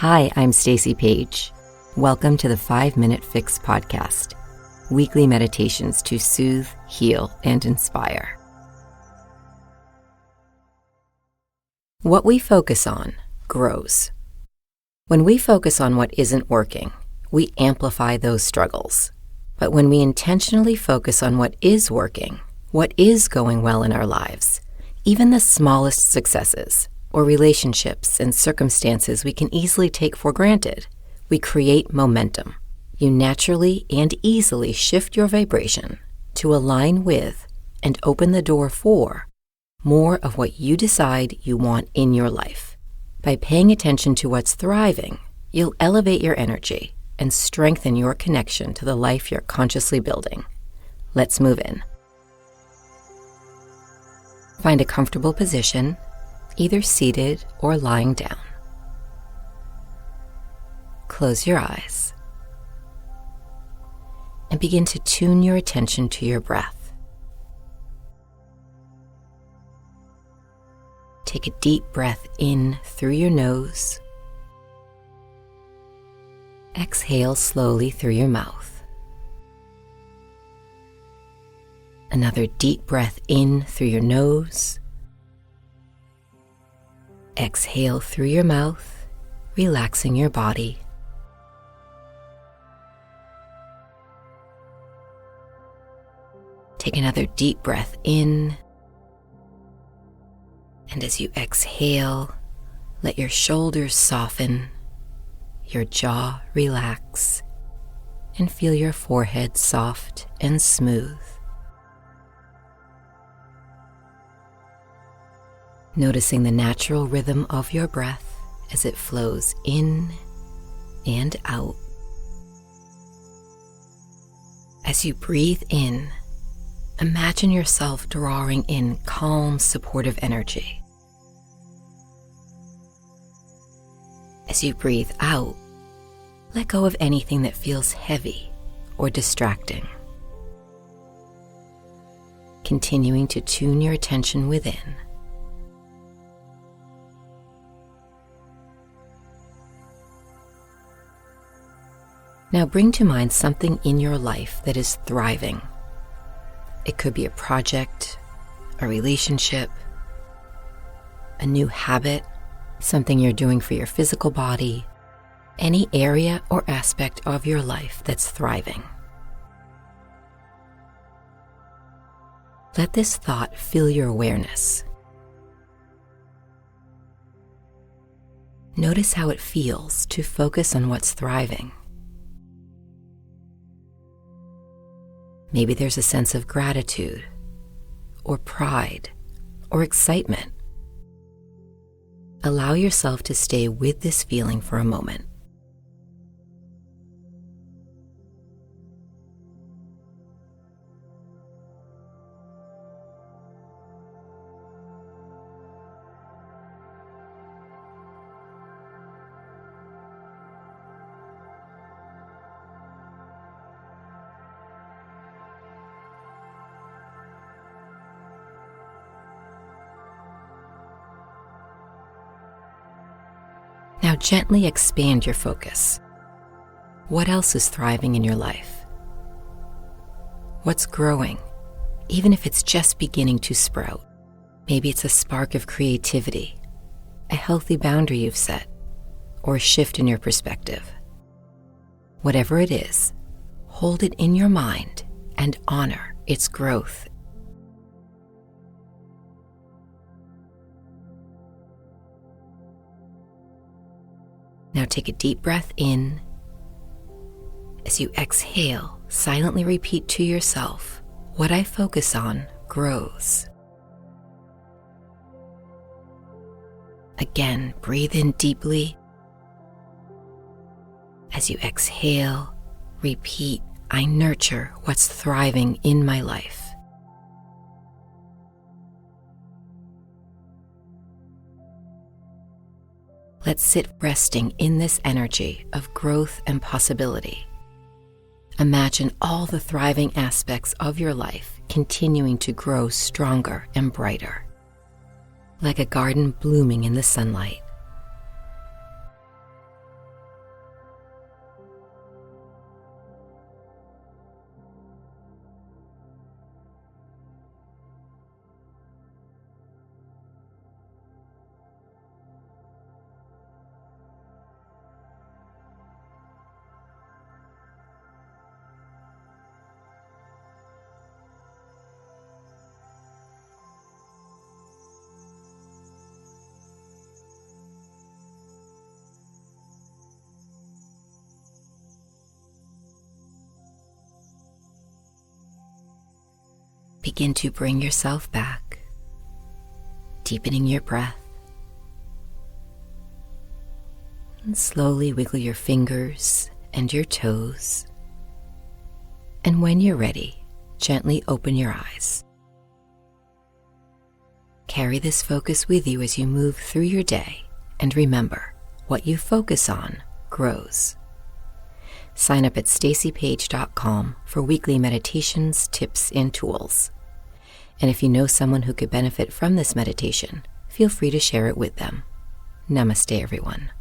Hi, I'm Stacey Page. Welcome to the 5-Minute Fix podcast, weekly meditations to soothe, heal, and inspire. What we focus on grows. When we focus on what isn't working, we amplify those struggles. But when we intentionally focus on what is working, what is going well in our lives, even the smallest successes, or relationships and circumstances we can easily take for granted, we create momentum. You naturally and easily shift your vibration to align with and open the door for more of what you decide you want in your life. By paying attention to what's thriving, you'll elevate your energy and strengthen your connection to the life you're consciously building. Let's move in. Find a comfortable position, either seated or lying down. Close your eyes and begin to tune your attention to your breath. Take a deep breath in through your nose. Exhale slowly through your mouth. Another deep breath in through your nose. Exhale through your mouth, relaxing your body. Take another deep breath in. And as you exhale, let your shoulders soften, your jaw relax, and feel your forehead soft and smooth. Noticing the natural rhythm of your breath as it flows in and out. As you breathe in, imagine yourself drawing in calm, supportive energy. As you breathe out, let go of anything that feels heavy or distracting. Continuing to tune your attention within. Now bring to mind something in your life that is thriving. It could be a project, a relationship, a new habit, something you're doing for your physical body, any area or aspect of your life that's thriving. Let this thought fill your awareness. Notice how it feels to focus on what's thriving. Maybe there's a sense of gratitude, or pride, or excitement. Allow yourself to stay with this feeling for a moment. Now gently expand your focus. What else is thriving in your life? What's growing, even if it's just beginning to sprout? Maybe it's a spark of creativity, a healthy boundary you've set, or a shift in your perspective. Whatever it is, hold it in your mind and honor its growth. Now take a deep breath in. As you exhale, silently repeat to yourself, "What I focus on grows." Again, breathe in deeply. As you exhale, repeat, "I nurture what's thriving in my life." Let's sit resting in this energy of growth and possibility. Imagine all the thriving aspects of your life continuing to grow stronger and brighter, like a garden blooming in the sunlight. Begin to bring yourself back, deepening your breath. And slowly wiggle your fingers and your toes. And when you're ready, gently open your eyes. Carry this focus with you as you move through your day, and remember, what you focus on grows. Sign up at stacypage.com for weekly meditations, tips, and tools. And if you know someone who could benefit from this meditation, feel free to share it with them. Namaste, everyone.